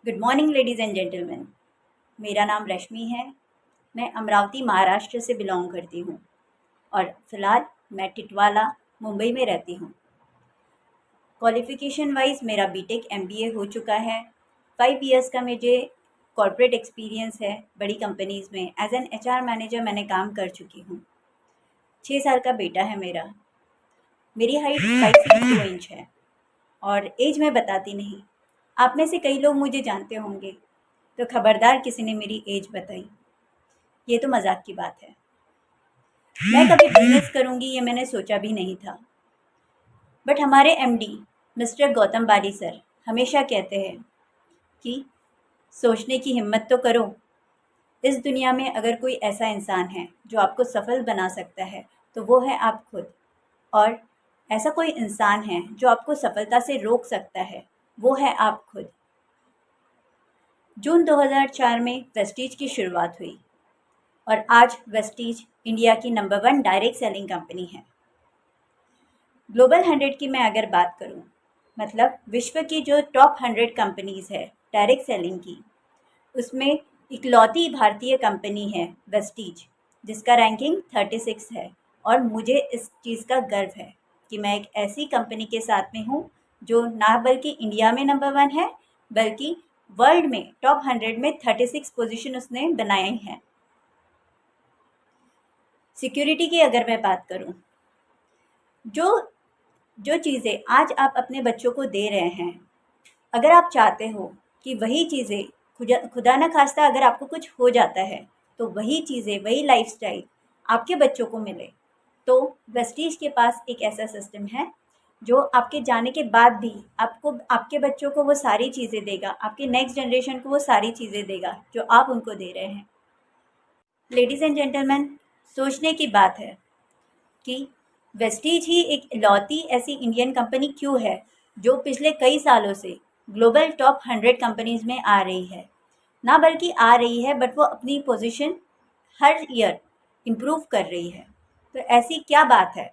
Good morning ladies and gentleman. मेरा नाम रश्मि है। मैं अमरावती महाराष्ट्र से बिलोंग करती हूँ और फ़िलहाल मैं टिटवाला मुंबई में रहती हूँ। क्वालिफ़िकेशन वाइज मेरा बीटेक एमबीए हो चुका है। 5 इयर्स का मुझे कॉर्पोरेट एक्सपीरियंस है। बड़ी कंपनीज़ में एज एन एचआर मैनेजर मैंने काम कर चुकी हूँ। 6 साल का बेटा है मेरा। मेरी हाइट 5 फीट 2 इंच है और एज मैं बताती नहीं। आप में से कई लोग मुझे जानते होंगे, तो खबरदार किसी ने मेरी एज बताई, ये तो मजाक की बात है। मैं कभी बिजनेस करूंगी ये मैंने सोचा भी नहीं था। बट हमारे एमडी मिस्टर गौतम बाली सर हमेशा कहते हैं कि सोचने की हिम्मत तो करो। इस दुनिया में अगर कोई ऐसा इंसान है जो आपको सफल बना सकता है तो वो है आप खुद, और ऐसा कोई इंसान है जो आपको सफलता से रोक सकता है, वो है आप खुद। जून 2004 में वेस्टीज की शुरुआत हुई और आज वेस्टीज इंडिया की नंबर 1 डायरेक्ट सेलिंग कंपनी है। ग्लोबल 100 की मैं अगर बात करूं, मतलब विश्व की जो टॉप 100 कंपनीज है डायरेक्ट सेलिंग की, उसमें इकलौती भारतीय कंपनी है वेस्टीज, जिसका रैंकिंग 36 है। और मुझे इस चीज़ का गर्व है कि मैं एक ऐसी कंपनी के साथ में हूँ जो ना बल्कि इंडिया में नंबर 1 है, बल्कि वर्ल्ड में टॉप 100 में 36 पोजीशन उसने बनाई है। सिक्योरिटी की अगर मैं बात करूं, जो जो चीज़ें आज आप अपने बच्चों को दे रहे हैं, अगर आप चाहते हो कि वही चीज़ें खुदा न खास्ता अगर आपको कुछ हो जाता है तो वही चीज़ें, वही लाइफस्टाइल आपके बच्चों को मिले, तो वेस्टीज के पास एक ऐसा सिस्टम है जो आपके जाने के बाद भी आपको, आपके बच्चों को वो सारी चीज़ें देगा, आपके नेक्स्ट जनरेशन को वो सारी चीज़ें देगा जो आप उनको दे रहे हैं। लेडीज़ एंड जेंटलमैन, सोचने की बात है कि वेस्टीज ही एक इकलौती ऐसी इंडियन कंपनी क्यों है जो पिछले कई सालों से ग्लोबल टॉप 100 कंपनीज में आ रही है। ना बल्कि आ रही है, बट वो अपनी पोजीशन हर ईयर इम्प्रूव कर रही है। तो ऐसी क्या बात है?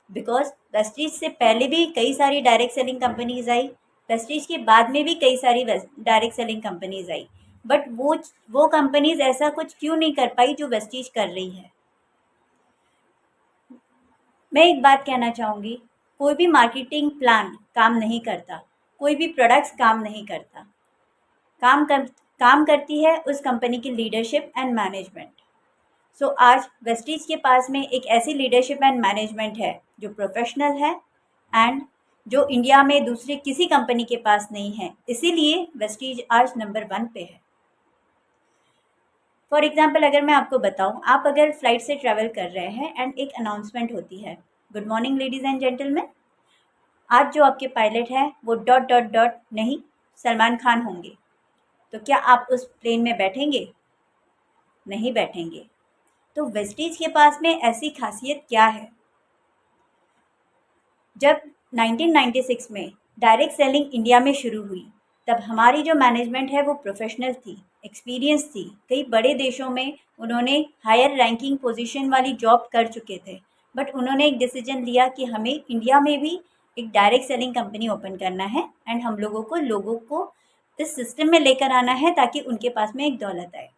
बिकॉज वेस्टीज से पहले भी कई सारी डायरेक्ट सेलिंग कंपनीज आई, वेस्टीज के बाद में भी कई सारी direct selling companies I, but वो कंपनीज ऐसा कुछ क्यों नहीं कर पाई जो वेस्टीज कर रही है। मैं एक बात कहना चाहूँगी, कोई भी मार्केटिंग प्लान काम नहीं करता, कोई भी प्रोडक्ट्स काम नहीं करता। काम करती है उस कंपनी की लीडरशिप एंड मैनेजमेंट। सो आज वेस्टीज के पास में एक ऐसी लीडरशिप एंड मैनेजमेंट है जो प्रोफेशनल है एंड जो इंडिया में दूसरे किसी कंपनी के पास नहीं है, इसीलिए वेस्टीज आज नंबर 1 पे है। फॉर एग्जाम्पल अगर मैं आपको बताऊं, आप अगर फ्लाइट से ट्रैवल कर रहे हैं एंड एक अनाउंसमेंट होती है, good morning ladies and gentleman, आज जो आपके पायलट हैं वो डॉट डॉट डॉट नहीं सलमान खान होंगे, तो क्या आप उस प्लेन में बैठेंगे? नहीं बैठेंगे। तो वेस्टीज के पास में ऐसी खासियत क्या है? जब 1996 में डायरेक्ट सेलिंग इंडिया में शुरू हुई, तब हमारी जो मैनेजमेंट है वो प्रोफेशनल थी, एक्सपीरियंस थी। कई बड़े देशों में उन्होंने हायर रैंकिंग पोजीशन वाली जॉब कर चुके थे, बट उन्होंने एक डिसीजन लिया कि हमें इंडिया में भी एक डायरेक्ट सेलिंग कंपनी ओपन करना है एंड हम लोगों को इस सिस्टम में लेकर आना है ताकि उनके पास में एक दौलत आए।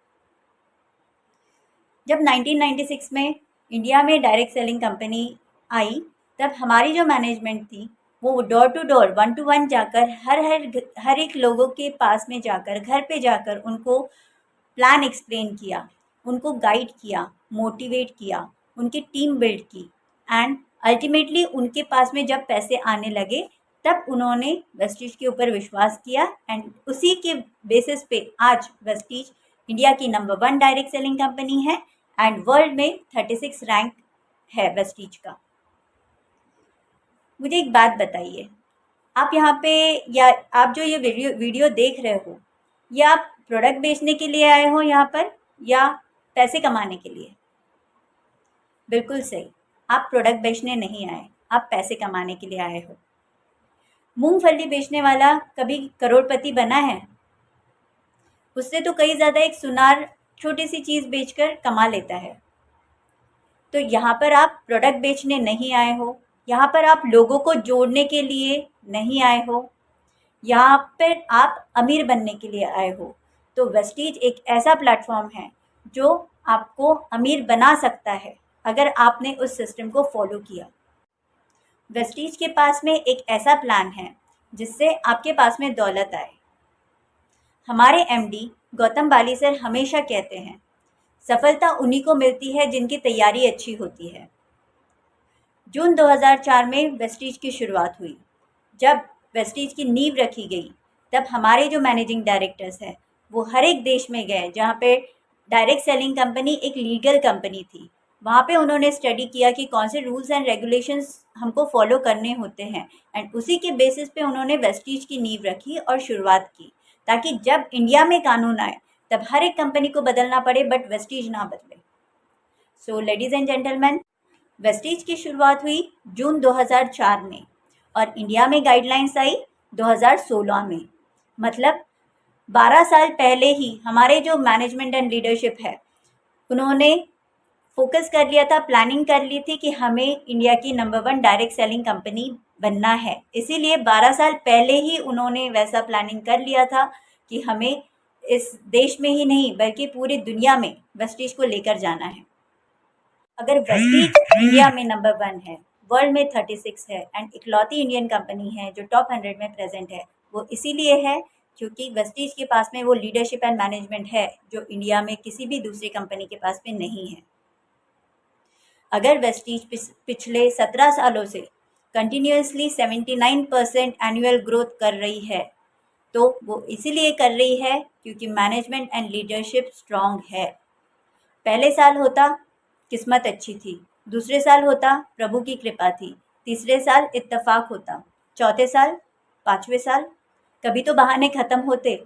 जब 1996 में इंडिया में डायरेक्ट सेलिंग कंपनी आई, तब हमारी जो मैनेजमेंट थी वो डोर टू डोर, 1 to 1 जाकर हर एक लोगों के पास में जाकर, घर पे जाकर उनको प्लान एक्सप्लेन किया, उनको गाइड किया, मोटिवेट किया, उनकी टीम बिल्ड की एंड अल्टीमेटली उनके पास में जब पैसे आने लगे तब उन्होंने वेस्टीज के ऊपर विश्वास किया एंड उसी के बेसिस पे आज वेस्टीज इंडिया की नंबर 1 डायरेक्ट सेलिंग कंपनी है एंड वर्ल्ड में 36 रैंक है वेस्टीज का। मुझे एक बात बताइए, आप यहाँ पे, या आप जो ये वीडियो देख रहे हो, ये आप प्रोडक्ट बेचने के लिए आए हो यहाँ पर या पैसे कमाने के लिए? बिल्कुल सही, आप प्रोडक्ट बेचने नहीं आए, आप पैसे कमाने के लिए आए हो। मूंगफली बेचने वाला कभी करोड़पति बना है? उससे तो कई ज़्यादा एक सुनार छोटी सी चीज़ बेचकर कमा लेता है। तो यहाँ पर आप प्रोडक्ट बेचने नहीं आए हो, यहाँ पर आप लोगों को जोड़ने के लिए नहीं आए हो, यहाँ पर आप अमीर बनने के लिए आए हो, तो वेस्टीज एक ऐसा प्लेटफॉर्म है जो आपको अमीर बना सकता है अगर आपने उस सिस्टम को फॉलो किया। वेस्टीज के पास में एक ऐसा प्लान है जिससे आपके पास में दौलत आए। हमारे एमडी गौतम बाली सर हमेशा कहते हैं, सफलता उन्हीं को मिलती है जिनकी तैयारी अच्छी होती है। जून 2004 में वेस्टीज की शुरुआत हुई। जब वेस्टीज की नींव रखी गई, तब हमारे जो मैनेजिंग डायरेक्टर्स हैं वो हर एक देश में गए जहाँ पे डायरेक्ट सेलिंग कंपनी एक लीगल कंपनी थी। वहाँ पे उन्होंने स्टडी किया कि कौन से रूल्स एंड रेगुलेशंस हमको फॉलो करने होते हैं, एंड उसी के बेसिस पे उन्होंने वेस्टीज की नींव रखी और शुरुआत की, ताकि जब इंडिया में कानून आए तब हर एक कंपनी को बदलना पड़े बट वेस्टीज ना बदले। So ladies and gentleman, Vestige की शुरुआत हुई जून 2004 में और इंडिया में गाइडलाइंस आई 2016 में। मतलब 12 साल पहले ही हमारे जो मैनेजमेंट एंड लीडरशिप है उन्होंने फोकस कर लिया था, प्लानिंग कर ली थी कि हमें इंडिया की नंबर 1 डायरेक्ट सेलिंग कंपनी बनना है। इसीलिए 12 साल पहले ही उन्होंने वैसा प्लानिंग कर लिया था कि हमें इस देश में ही नहीं बल्कि पूरी दुनिया में वेस्टीज को लेकर जाना है। अगर वेस्टीज इंडिया में नंबर 1 है, वर्ल्ड में 36 है एंड इकलौती इंडियन कंपनी है जो टॉप 100 में प्रेजेंट है, वो इसीलिए है क्योंकि वेस्टीज के पास में वो लीडरशिप एंड मैनेजमेंट है जो इंडिया में किसी भी दूसरी कंपनी के पास में नहीं है। अगर वेस्टीज पिछले 17 सालों से कंटिन्यूसली 79% एनुअल ग्रोथ कर रही है, तो वो इसीलिए कर रही है क्योंकि मैनेजमेंट एंड लीडरशिप स्ट्रांग है। पहले साल होता किस्मत अच्छी थी, दूसरे साल होता प्रभु की कृपा थी, तीसरे साल इत्तेफाक होता, चौथे साल, पांचवें साल कभी तो बहाने खत्म होते।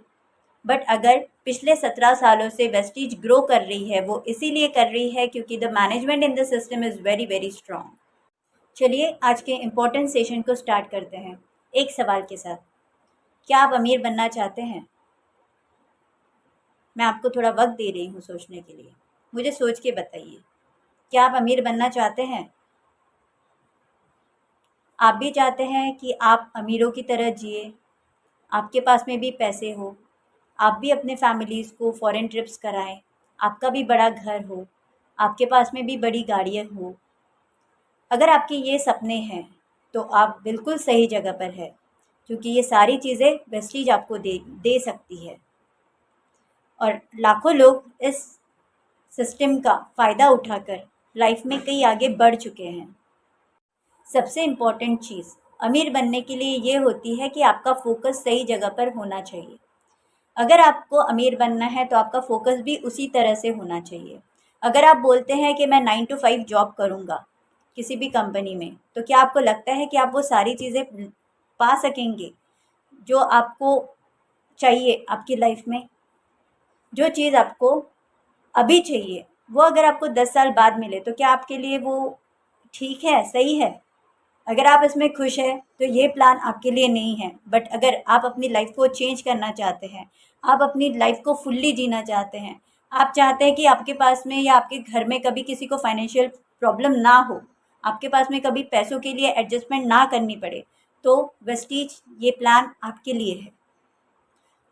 बट अगर पिछले 17 सालों से वेस्टीज ग्रो कर रही है, वो इसीलिए कर रही है क्योंकि the management in the system is very very strong. चलिए आज के इम्पोर्टेंट सेशन को स्टार्ट करते हैं एक सवाल के साथ। क्या आप अमीर बनना चाहते हैं? मैं आपको थोड़ा वक्त दे रही हूँ सोचने के लिए। मुझे सोच के बताइए, क्या आप अमीर बनना चाहते हैं? आप भी चाहते हैं कि आप अमीरों की तरह जिए, आपके पास में भी पैसे हो, आप भी अपने फैमिलीज़ को फॉरेन ट्रिप्स कराएं, आपका भी बड़ा घर हो, आपके पास में भी बड़ी गाड़ियाँ हो। अगर आपके ये सपने हैं तो आप बिल्कुल सही जगह पर है, क्योंकि ये सारी चीज़ें वेस्टीज आपको दे दे सकती है। और लाखों लोग इस सिस्टम का फ़ायदा उठाकर लाइफ में कई आगे बढ़ चुके हैं। सबसे इम्पॉर्टेंट चीज़ अमीर बनने के लिए ये होती है कि आपका फोकस सही जगह पर होना चाहिए। अगर आपको अमीर बनना है तो आपका फोकस भी उसी तरह से होना चाहिए। अगर आप बोलते हैं कि मैं 9 to 5 जॉब करूँगा किसी भी कंपनी में, तो क्या आपको लगता है कि आप वो सारी चीज़ें पा सकेंगे जो आपको चाहिए आपकी लाइफ में? जो चीज़ आपको अभी चाहिए वो अगर आपको 10 साल बाद मिले तो क्या आपके लिए वो ठीक है, सही है? अगर आप इसमें खुश हैं तो ये प्लान आपके लिए नहीं है। बट अगर आप अपनी लाइफ को चेंज करना चाहते हैं, आप अपनी लाइफ को फुल्ली जीना चाहते हैं, आप चाहते हैं कि आपके पास में या आपके घर में कभी किसी को फाइनेंशियल प्रॉब्लम ना हो, आपके पास में कभी पैसों के लिए एडजस्टमेंट ना करनी पड़े, तो वेस्टीज ये प्लान आपके लिए है।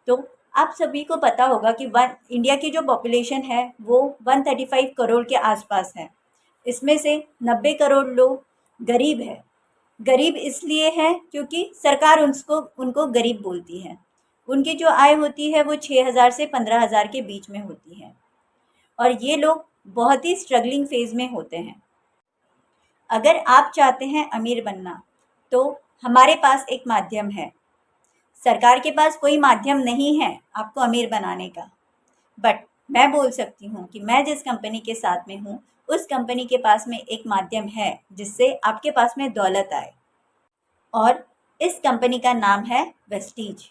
तो आप सभी को पता होगा कि इंडिया की जो पॉपुलेशन है वो 135 करोड़ के आसपास है। इसमें से 90 करोड़ लोग गरीब है। गरीब इसलिए है क्योंकि सरकार उनको गरीब बोलती है। उनकी जो आय होती है वो 6,000 से 15,000 के बीच में होती है और ये लोग बहुत ही स्ट्रगलिंग फेज में होते हैं। अगर आप चाहते हैं अमीर बनना तो हमारे पास एक माध्यम है। सरकार के पास कोई माध्यम नहीं है आपको अमीर बनाने का, बट मैं बोल सकती हूँ कि मैं जिस कंपनी के साथ में हूँ उस कंपनी के पास में एक माध्यम है जिससे आपके पास में दौलत आए, और इस कंपनी का नाम है वेस्टीज।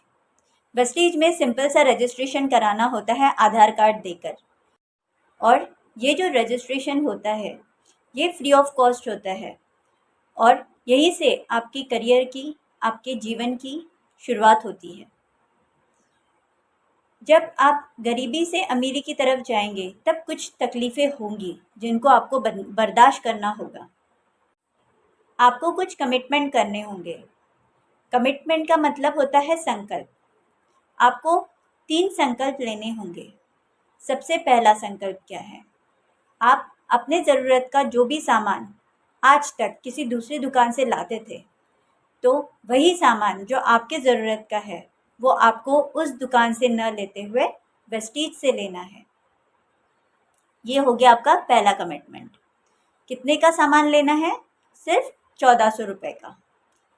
वेस्टीज में सिंपल सा रजिस्ट्रेशन कराना होता है आधार कार्ड देकर, और ये जो रजिस्ट्रेशन होता है ये फ्री ऑफ कॉस्ट होता है, और यहीं से आपकी करियर की, आपके जीवन की शुरुआत होती है। जब आप गरीबी से अमीरी की तरफ जाएंगे तब कुछ तकलीफ़ें होंगी जिनको आपको बर्दाश्त करना होगा। आपको कुछ कमिटमेंट करने होंगे। कमिटमेंट का मतलब होता है संकल्प। आपको 3 संकल्प लेने होंगे। सबसे पहला संकल्प क्या है? आप अपने ज़रूरत का जो भी सामान आज तक किसी दूसरी दुकान से लाते थे, तो वही सामान जो आपके ज़रूरत का है, वो आपको उस दुकान से न लेते हुए वेस्टीज से लेना है। ये हो गया आपका पहला कमिटमेंट। कितने का सामान लेना है? सिर्फ 1400 रुपये का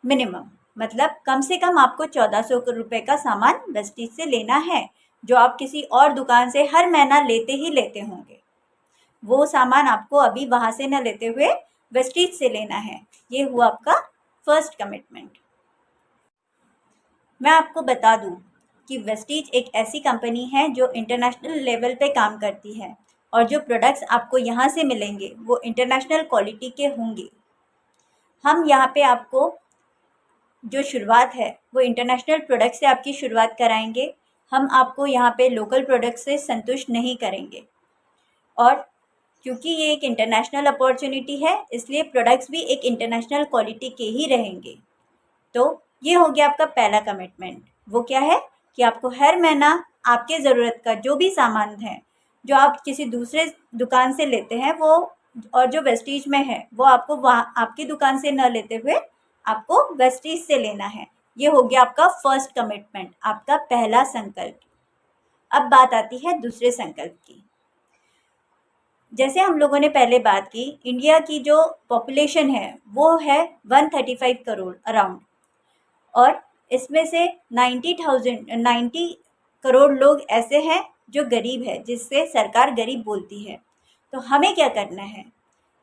मिनिमम, मतलब कम से कम आपको 1400 रुपये का सामान वेस्टीज से लेना है, जो आप किसी और दुकान से हर महीना लेते ही लेते होंगे। वो सामान आपको अभी वहाँ से न लेते हुए वेस्टीज से लेना है। ये हुआ आपका फर्स्ट कमिटमेंट। मैं आपको बता दूं कि वेस्टीज एक ऐसी कंपनी है जो इंटरनेशनल लेवल पे काम करती है, और जो प्रोडक्ट्स आपको यहाँ से मिलेंगे वो इंटरनेशनल क्वालिटी के होंगे। हम यहाँ पे आपको जो शुरुआत है वो इंटरनेशनल प्रोडक्ट से आपकी शुरुआत कराएंगे। हम आपको यहाँ पे लोकल प्रोडक्ट से संतुष्ट नहीं करेंगे, और क्योंकि ये एक इंटरनेशनल अपॉर्चुनिटी है, इसलिए प्रोडक्ट्स भी एक इंटरनेशनल क्वालिटी के ही रहेंगे। तो ये हो गया आपका पहला कमिटमेंट। वो क्या है कि आपको हर महीना आपके ज़रूरत का जो भी सामान है, जो आप किसी दूसरे दुकान से लेते हैं, वो और जो वेस्टीज में है, वो आपको वहाँ आपकी दुकान से न लेते हुए आपको वेस्टीज से लेना है। ये हो गया आपका फर्स्ट कमिटमेंट, आपका पहला संकल्प। अब बात आती है दूसरे संकल्प की। जैसे हम लोगों ने पहले बात की, इंडिया की जो पॉपुलेशन है वो है 135 करोड़ अराउंड, और इसमें से 90 करोड़ लोग ऐसे हैं जो गरीब है, जिससे सरकार गरीब बोलती है। तो हमें क्या करना है?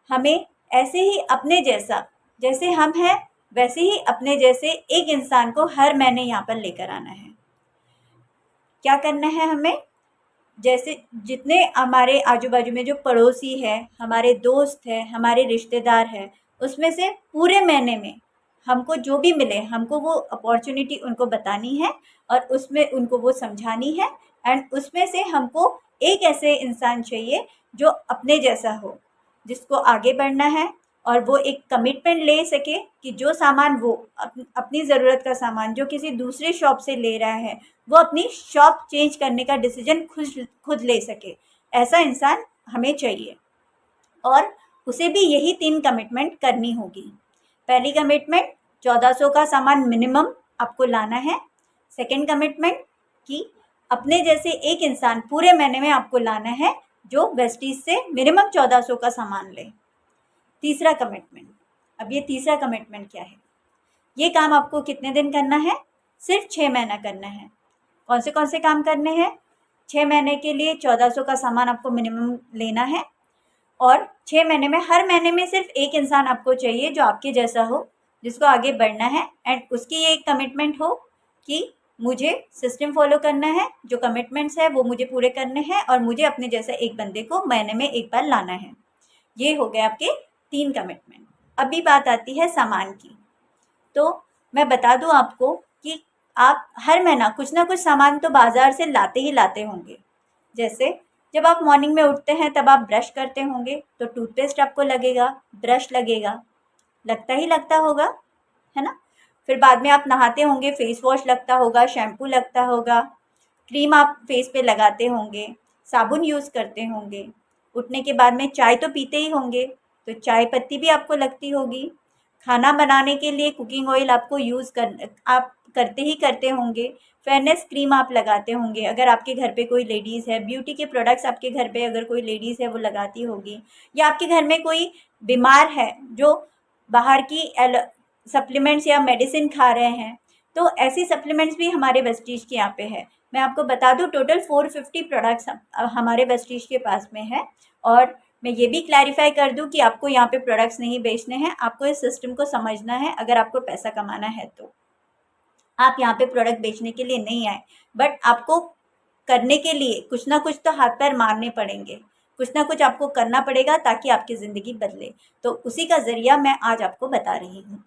हमें ऐसे ही अपने जैसा, जैसे हम हैं वैसे ही अपने जैसे एक इंसान को हर महीने यहाँ पर लेकर आना है। क्या करना है हमें? जैसे जितने हमारे आजू बाजू में जो पड़ोसी है, हमारे दोस्त है, हमारे रिश्तेदार है, उसमें से पूरे महीने में हमको जो भी मिले, हमको वो अपॉर्चुनिटी उनको बतानी है, और उसमें उनको वो समझानी है। एंड उसमें से हमको एक ऐसे इंसान चाहिए जो अपने जैसा हो, जिसको आगे बढ़ना है, और वो एक कमिटमेंट ले सके कि जो सामान वो अपनी ज़रूरत का सामान जो किसी दूसरे शॉप से ले रहा है, वो अपनी शॉप चेंज करने का डिसीजन खुद ले सके। ऐसा इंसान हमें चाहिए, और उसे भी यही 3 कमिटमेंट करनी होगी। पहली कमिटमेंट 1400 का सामान मिनिमम आपको लाना है। सेकंड कमिटमेंट कि अपने जैसे एक इंसान पूरे महीने में आपको लाना है, जो वेस्टीज से मिनिमम 1400 का सामान ले। तीसरा कमिटमेंट, अब ये तीसरा कमिटमेंट क्या है? ये काम आपको कितने दिन करना है? सिर्फ 6 महीना करना है। कौन से काम करने हैं? 6 महीने के लिए 1400 का सामान आपको मिनिमम लेना है, और 6 महीने में हर महीने में सिर्फ एक इंसान आपको चाहिए जो आपके जैसा हो, जिसको आगे बढ़ना है। एंड उसकी ये एक कमिटमेंट हो कि मुझे सिस्टम फॉलो करना है, जो कमिटमेंट्स है वो मुझे पूरे करने हैं, और मुझे अपने जैसा एक बंदे को महीने में एक बार लाना है। ये हो गए आपके 3 कमिटमेंट। अभी बात आती है सामान की। तो मैं बता दूं आपको कि आप हर महीना कुछ ना कुछ सामान तो बाज़ार से लाते ही लाते होंगे। जैसे जब आप मॉर्निंग में उठते हैं तब आप ब्रश करते होंगे, तो टूथपेस्ट आपको लगेगा, ब्रश लगेगा, लगता ही लगता होगा, है ना? फिर बाद में आप नहाते होंगे, फेस वॉश लगता होगा, शैम्पू लगता होगा, क्रीम आप फेस पे लगाते होंगे, साबुन यूज़ करते होंगे। उठने के बाद में चाय तो पीते ही होंगे, तो चाय पत्ती भी आपको लगती होगी। खाना बनाने के लिए कुकिंग ऑयल आपको आप करते ही करते होंगे। फेयरनेस क्रीम आप लगाते होंगे, अगर आपके घर पे कोई लेडीज़ है। ब्यूटी के प्रोडक्ट्स आपके घर पे अगर कोई लेडीज़ है वो लगाती होगी, या आपके घर में कोई बीमार है जो बाहर की सप्लीमेंट्स या मेडिसिन खा रहे हैं, तो ऐसी सप्लीमेंट्स भी हमारे वेस्टीज के यहाँ पे है। मैं आपको बता दूं, टोटल 450 प्रोडक्ट्स हमारे वेस्टीज के पास में है। और मैं ये भी क्लैरिफाई कर दूं कि आपको यहाँ पे प्रोडक्ट्स नहीं बेचने हैं, आपको इस सिस्टम को समझना है। अगर आपको पैसा कमाना है तो आप यहाँ पे प्रोडक्ट बेचने के लिए नहीं आए, बट आपको करने के लिए कुछ ना कुछ तो हाथ पैर मारने पड़ेंगे, कुछ ना कुछ आपको करना पड़ेगा ताकि आपकी ज़िंदगी बदले। तो उसी का ज़रिया मैं आज आपको बता रही हूँ।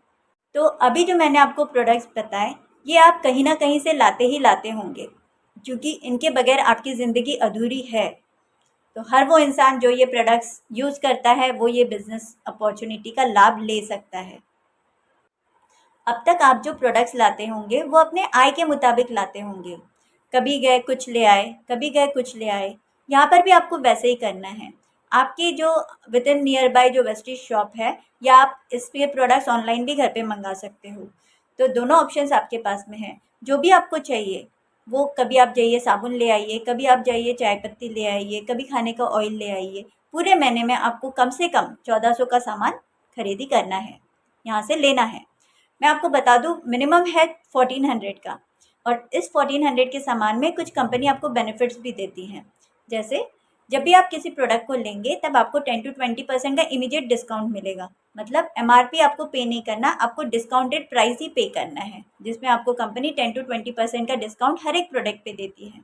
तो अभी जो मैंने आपको प्रोडक्ट्स बताए, ये आप कहीं ना कहीं से लाते ही लाते होंगे, क्योंकि इनके बगैर आपकी ज़िंदगी अधूरी है। तो हर वो इंसान जो ये प्रोडक्ट्स यूज़ करता है, वो ये बिज़नेस अपॉर्चुनिटी का लाभ ले सकता है। अब तक आप जो प्रोडक्ट्स लाते होंगे वो अपने आय के मुताबिक लाते होंगे, कभी गए कुछ ले आए, कभी गए कुछ ले आए। यहाँ पर भी आपको वैसे ही करना है। आपकी जो विद इन नियर बाय जो वेस्टीज शॉप है, या आप इसके प्रोडक्ट्स ऑनलाइन भी घर पे मंगा सकते हो, तो दोनों ऑप्शंस आपके पास में है। जो भी आपको चाहिए वो, कभी आप जाइए साबुन ले आइए, कभी आप जाइए चाय पत्ती ले आइए, कभी खाने का ऑयल ले आइए। पूरे महीने में आपको कम से कम 1400 का सामान खरीदी करना है, यहाँ से लेना है। मैं आपको बता दूं, मिनिमम है 1400 का, और इस 1400 के सामान में कुछ कंपनी आपको बेनिफिट्स भी देती हैं। जैसे जब भी आप किसी प्रोडक्ट को लेंगे तब आपको 10 to 20% का इमीडिएट डिस्काउंट मिलेगा। मतलब एमआरपी आपको पे नहीं करना, आपको डिस्काउंटेड प्राइस ही पे करना है, जिसमें आपको कंपनी 10 to 20% का डिस्काउंट हर एक प्रोडक्ट पे देती है।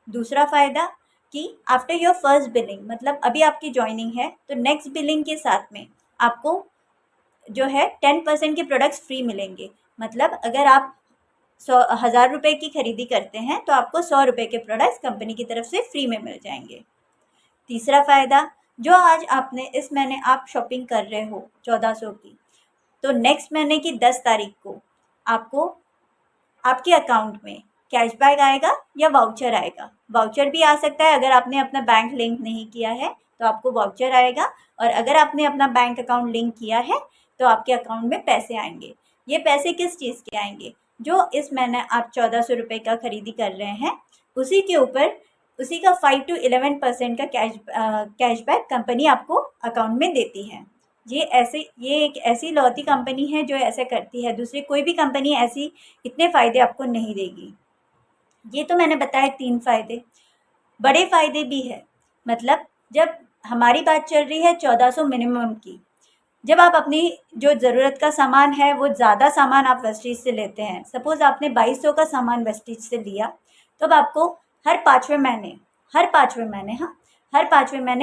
दूसरा फ़ायदा कि आफ्टर योर फर्स्ट बिलिंग, मतलब अभी आपकी ज्वाइनिंग है तो नेक्स्ट बिलिंग के साथ में आपको जो है 10% के प्रोडक्ट्स फ्री मिलेंगे। मतलब अगर आप 1000 रुपये की खरीदी करते हैं तो आपको 100 रुपये के प्रोडक्ट्स कंपनी की तरफ से फ्री में मिल जाएंगे। तीसरा फ़ायदा, जो आज आपने इस महीने आप शॉपिंग कर रहे हो 1400 की, तो नेक्स्ट महीने की 10 तारीख को आपको आपके अकाउंट में कैशबैक आएगा या वाउचर आएगा। वाउचर भी आ सकता है, अगर आपने अपना बैंक लिंक नहीं किया है तो आपको वाउचर आएगा, और अगर आपने अपना बैंक अकाउंट लिंक किया है तो आपके अकाउंट में पैसे आएंगे। ये पैसे किस चीज़ के आएंगे? जो इस महीने आप 1400 रुपये का खरीदी कर रहे हैं, उसी के ऊपर उसी का 5 to 11% का कैशबैक कंपनी आपको अकाउंट में देती है। ये एक ऐसी लौती कंपनी है जो ऐसे करती है, दूसरी कोई भी कंपनी ऐसी इतने फ़ायदे आपको नहीं देगी। ये तो मैंने बताया 3 फ़ायदे। बड़े फ़ायदे भी है, मतलब जब हमारी बात चल रही है 1400 मिनिमम की, जब आप अपनी जो ज़रूरत का सामान है वो ज़्यादा सामान आप वेस्टीज से लेते हैं, सपोज़ आपने 2200 का सामान वेस्टीज से लिया, तो अब आपको हर पाँचवें महीने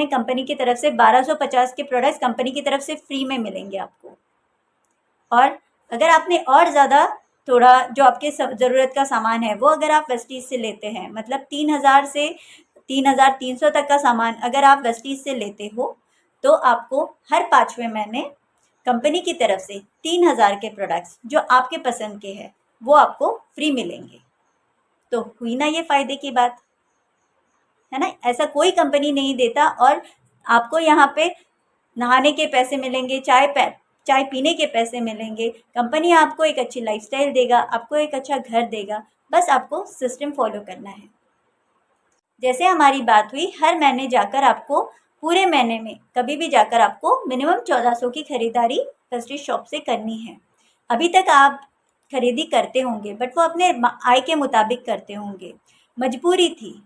कंपनी की तरफ से 1250 के प्रोडक्ट्स कंपनी की तरफ से फ्री में मिलेंगे आपको। और अगर आपने और ज़्यादा थोड़ा जो आपके ज़रूरत का सामान है वो अगर आप वेस्टीज से लेते हैं, मतलब 3000 से 3300 तक का सामान अगर आप वेस्टीज से लेते हो, तो आपको हर पाँचवें महीने कंपनी की तरफ से 3000 के प्रोडक्ट्स जो आपके पसंद के हैं वो आपको फ्री मिलेंगे। तो हुई ना ये फ़ायदे की बात, है ना? ऐसा कोई कंपनी नहीं देता। और आपको यहाँ पे नहाने के पैसे मिलेंगे, चाय पीने के पैसे मिलेंगे, कंपनी आपको एक अच्छी लाइफस्टाइल देगा, आपको एक अच्छा घर देगा। बस आपको सिस्टम फॉलो करना है। जैसे हमारी बात हुई, हर महीने जाकर आपको, पूरे महीने में कभी भी जाकर आपको मिनिमम 1400 की खरीदारी वेस्टीज शॉप से करनी है। अभी तक आप खरीदी करते होंगे, बट वो अपने आय के मुताबिक करते होंगे, मजबूरी थी।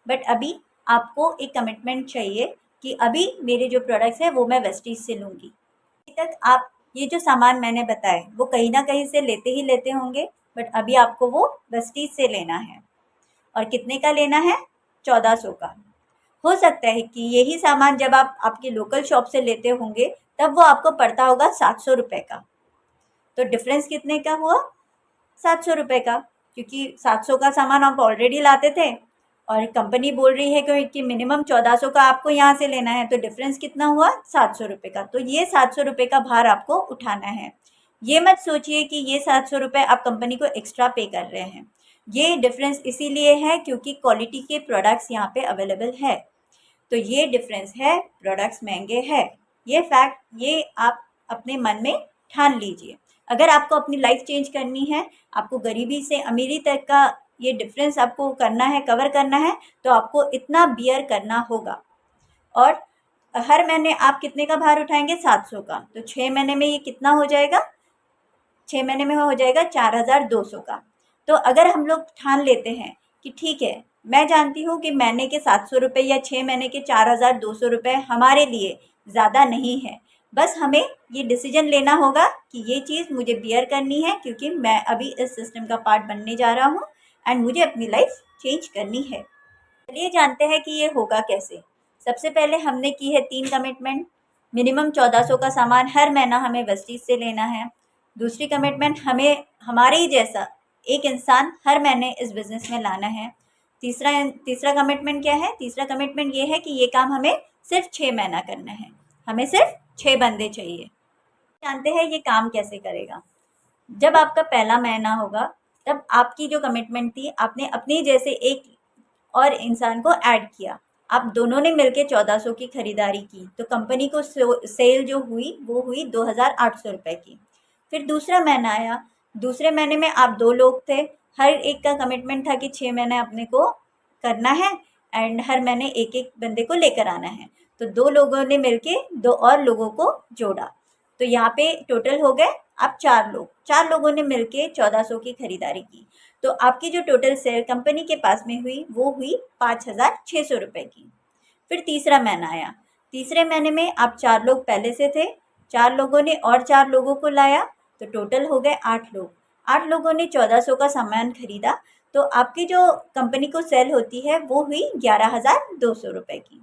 बट अभी आपको एक कमिटमेंट चाहिए कि अभी मेरे जो प्रोडक्ट्स हैं वो मैं वेस्टीज से लूँगी। अभी तक आप ये जो सामान मैंने बताए वो कहीं ना कहीं से लेते ही लेते होंगे, बट अभी आपको वो वेस्टीज से लेना है। और कितने का लेना है? 1400 का। हो सकता है कि यही सामान जब आप आपके लोकल शॉप से लेते होंगे तब वो आपको पड़ता होगा 700 रुपये का। तो डिफरेंस कितने का हुआ? 700 रुपये का, क्योंकि 700 का सामान आप ऑलरेडी लाते थे और कंपनी बोल रही है कि मिनिमम 1400 का आपको यहाँ से लेना है, तो डिफरेंस कितना हुआ? 700 रुपये का। तो ये 700 रुपये का भार आपको उठाना है। ये मत सोचिए कि ये 700 रुपये आप कंपनी को एक्स्ट्रा पे कर रहे हैं। ये डिफरेंस इसीलिए है क्योंकि क्वालिटी के प्रोडक्ट्स यहाँ पे अवेलेबल है, तो ये डिफरेंस है, प्रोडक्ट्स महंगे हैं। ये फैक्ट, ये आप अपने मन में ठान लीजिए। अगर आपको अपनी लाइफ चेंज करनी है, आपको गरीबी से अमीरी तक का ये डिफरेंस आपको करना है, कवर करना है, तो आपको इतना बियर करना होगा। और हर महीने आप कितने का भार उठाएंगे? 700 का। तो 6 महीने में ये कितना हो जाएगा? 6 महीने में हो जाएगा 4200 का। तो अगर हम लोग ठान लेते हैं कि ठीक है, मैं जानती हूँ कि महीने के 700 रुपये या 6 महीने के 4200 रुपये हमारे लिए ज़्यादा नहीं है, बस हमें ये डिसीजन लेना होगा कि ये चीज़ मुझे बियर करनी है, क्योंकि मैं अभी इस सिस्टम का पार्ट बनने जा रहा हूँ एंड मुझे अपनी लाइफ चेंज करनी है। चलिए जानते हैं कि ये होगा कैसे। सबसे पहले हमने की है 3 कमिटमेंट। मिनिमम 1400 का सामान हर महीना हमें वेस्टीज से लेना है। दूसरी कमिटमेंट, हमें हमारे ही जैसा एक इंसान हर महीने इस बिज़नेस में लाना है। तीसरा कमिटमेंट क्या है? तीसरा कमिटमेंट ये है कि ये काम हमें सिर्फ 6 महीना करना है, हमें सिर्फ 6 बंदे चाहिए। जानते हैं ये काम कैसे करेगा। जब आपका पहला महीना होगा तब आपकी जो कमिटमेंट थी, आपने अपने जैसे एक और इंसान को ऐड किया, आप दोनों ने मिलके 1400 की खरीदारी की, तो कंपनी को सेल जो हुई वो हुई 2800 रुपये की। फिर दूसरा महीना आया, दूसरे महीने में आप 2 लोग थे, हर एक का कमिटमेंट था कि 6 महीने अपने को करना है एंड हर महीने एक एक बंदे को लेकर आना है। तो 2 लोगों ने मिलके 2 और लोगों को जोड़ा, तो यहाँ पे टोटल हो गए आप 4 लोग। 4 लोगों ने मिलके 1400 की खरीदारी की, तो आपकी जो टोटल सेल कंपनी के पास में हुई वो हुई 5600 रुपये की। फिर तीसरा महीना आया, तीसरे महीने में आप 4 लोग पहले से थे, 4 लोगों ने और 4 लोगों को लाया, तो टोटल हो गए 8 लोग। 8 लोगों ने 1400 का सामान खरीदा, तो आपकी जो कंपनी को सेल होती है वो हुई 11200 रुपये की।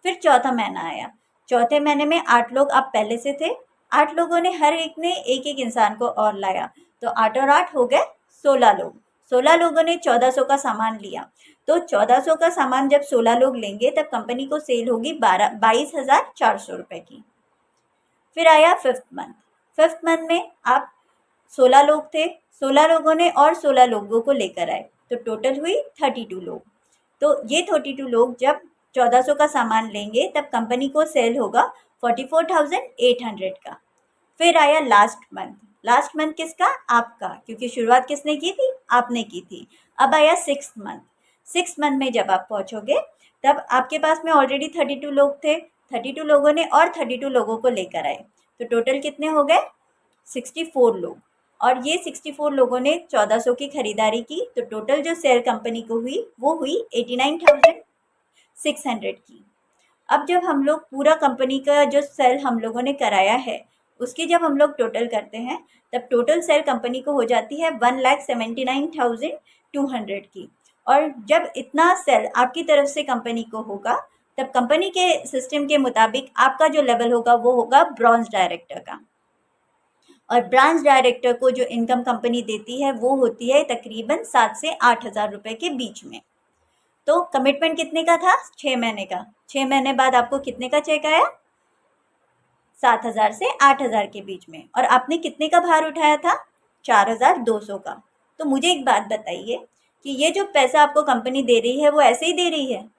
फिर चौथा महीना आया, चौथे महीने में 8 लोग आप पहले से थे, 8 लोगों ने हर एक ने एक एक इंसान को और लाया, तो 8 और 8 हो गए 16 लोग। 16 लोगों ने 1400 का सामान लिया, तो 1400 का सामान जब 16 लोग लेंगे तब कंपनी को सेल होगी 22,400 रुपये की। फिर आया फिफ्थ मंथ, फिफ्थ मंथ में आप 16 लोग थे, 16 लोगों ने और 16 लोगों को लेकर आए, तो टोटल हुई 32 लोग। तो ये 32 लोग जब 1400 का सामान लेंगे तब कंपनी को सेल होगा 44,800 का। फिर आया लास्ट मंथ, लास्ट मंथ किसका? आपका, क्योंकि शुरुआत किसने की थी? आपने की थी। अब आया सिक्स्थ मंथ, सिक्स्थ मंथ में जब आप पहुंचोगे तब आपके पास में ऑलरेडी 32 लोग थे, 32 लोगों ने और 32 लोगों को लेकर आए, तो टोटल कितने हो गए? 64 लोग। और ये 64 लोगों ने 1400 की खरीदारी की, तो टोटल जो सेल कंपनी को हुई वो हुई 89,600 की। अब जब हम लोग पूरा कंपनी का जो सेल हम लोगों ने कराया है उसकी जब हम लोग टोटल करते हैं तब टोटल सेल कंपनी को हो जाती है 1,79,200 की। और जब इतना सेल आपकी तरफ से कंपनी को होगा तब कंपनी के सिस्टम के मुताबिक आपका जो लेवल होगा वो होगा ब्रॉन्ज डायरेक्टर का। और ब्रांच डायरेक्टर को जो इनकम कंपनी देती है वो होती है तकरीबन 7 से 8,000 रुपये के बीच में। तो कमिटमेंट कितने का था? 6 महीने का। 6 महीने बाद आपको कितने का चेक आया? 7,000 से 8,000 के बीच में। और आपने कितने का भार उठाया था? 4,200 का। तो मुझे एक बात बताइए कि ये जो पैसा आपको कंपनी दे रही है वो ऐसे ही दे रही है?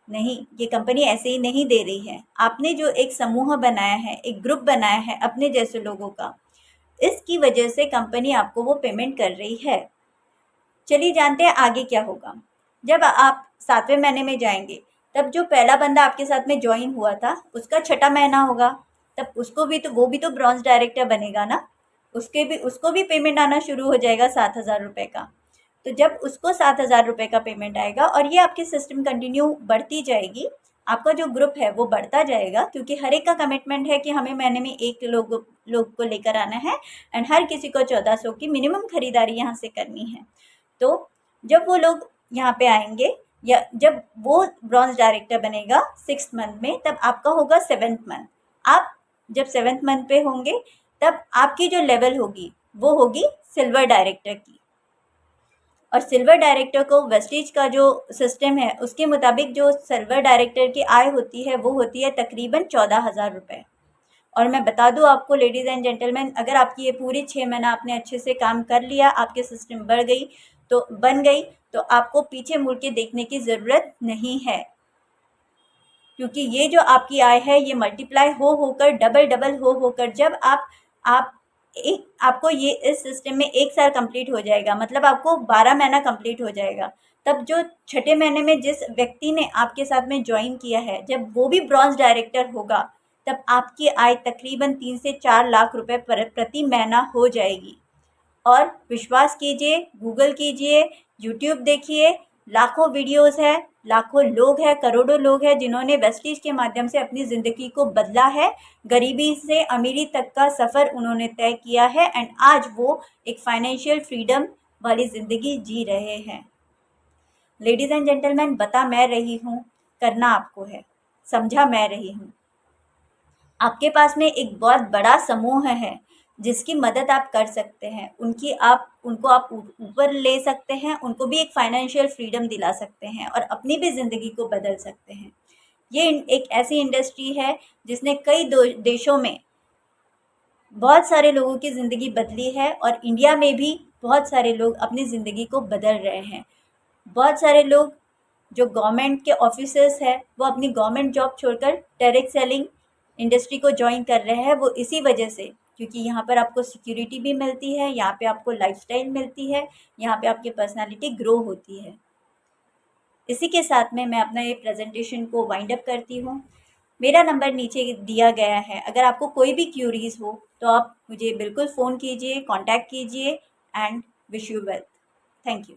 नहीं, ये कंपनी ऐसे ही नहीं दे रही है। आपने जो एक समूह बनाया है, एक ग्रुप बनाया है अपने जैसे लोगों का, इसकी वजह से कंपनी आपको वो पेमेंट कर रही है। चलिए जानते हैं आगे क्या होगा। जब आप 7वें महीने में जाएंगे तब जो पहला बंदा आपके साथ में ज्वाइन हुआ था उसका 6ठा महीना होगा, तब उसको भी तो वो भी तो ब्रॉन्ज डायरेक्टर बनेगा ना, उसको भी पेमेंट आना शुरू हो जाएगा 7,000 रुपये का। तो जब उसको 7,000 रुपये का पेमेंट आएगा और ये आपकी सिस्टम कंटिन्यू बढ़ती जाएगी, आपका जो ग्रुप है वो बढ़ता जाएगा, क्योंकि हर एक का कमिटमेंट है कि हमें महीने में एक लोग को लेकर आना है एंड हर किसी को 1400 की मिनिमम खरीदारी यहाँ से करनी है। तो जब वो लोग यहाँ पे आएंगे या जब वो ब्रॉन्ज डायरेक्टर बनेगा 6th मंथ में, तब आपका होगा 7th मंथ। आप जब 7th मंथ पे होंगे तब आपकी जो लेवल होगी वो होगी सिल्वर डायरेक्टर की। और सिल्वर डायरेक्टर को वेस्टेज का जो सिस्टम है उसके मुताबिक जो सिल्वर डायरेक्टर की आय होती है वो होती है तकरीबन 14,000 रुपये। और मैं बता दूं आपको लेडीज़ एंड जेंटलमैन, अगर आपकी ये पूरी 6 महीना आपने अच्छे से काम कर लिया, आपके सिस्टम बन गई तो आपको पीछे मुड़ के देखने की ज़रूरत नहीं है, क्योंकि ये जो आपकी आय है ये मल्टीप्लाई हो होकर डबल हो होकर जब आप आपको ये इस सिस्टम में 1 साल कंप्लीट हो जाएगा, मतलब आपको 12 महीना कंप्लीट हो जाएगा, तब जो 6ठे महीने में जिस व्यक्ति ने आपके साथ में ज्वाइन किया है जब वो भी ब्रॉन्ज डायरेक्टर होगा तब आपकी आय तकरीबन 3 से 4 लाख रुपए प्रति महीना हो जाएगी। और विश्वास कीजिए, गूगल कीजिए, यूट्यूब देखिए, लाखों वीडियोस है, लाखों लोग हैं, करोड़ों लोग हैं जिन्होंने वेस्टीज के माध्यम से अपनी ज़िंदगी को बदला है, गरीबी से अमीरी तक का सफ़र उन्होंने तय किया है एंड आज वो एक फाइनेंशियल फ्रीडम वाली ज़िंदगी जी रहे हैं। लेडीज़ एंड जेंटलमैन, बता मैं रही हूँ, करना आपको है, समझा मैं रही हूँ। आपके पास में एक बहुत बड़ा समूह है जिसकी मदद आप कर सकते हैं, उनको आप ऊपर ले सकते हैं, उनको भी एक फाइनेंशियल फ्रीडम दिला सकते हैं और अपनी भी ज़िंदगी को बदल सकते हैं। ये एक ऐसी इंडस्ट्री है जिसने कई देशों में बहुत सारे लोगों की ज़िंदगी बदली है और इंडिया में भी बहुत सारे लोग अपनी ज़िंदगी को बदल रहे हैं। बहुत सारे लोग जो गवर्नमेंट के ऑफिसर्स हैं वो अपनी गवर्नमेंट जॉब छोड़कर डायरेक्ट सेलिंग इंडस्ट्री को ज्वाइन कर रहे हैं। वो इसी वजह से, क्योंकि यहाँ पर आपको सिक्योरिटी भी मिलती है, यहाँ पे आपको लाइफस्टाइल मिलती है, यहाँ पे आपकी पर्सनालिटी ग्रो होती है। इसी के साथ में मैं अपना ये प्रेजेंटेशन को वाइंड अप करती हूँ। मेरा नंबर नीचे दिया गया है, अगर आपको कोई भी क्यूरीज हो तो आप मुझे बिल्कुल फ़ोन कीजिए, कांटेक्ट कीजिए and wish you well. Thank you.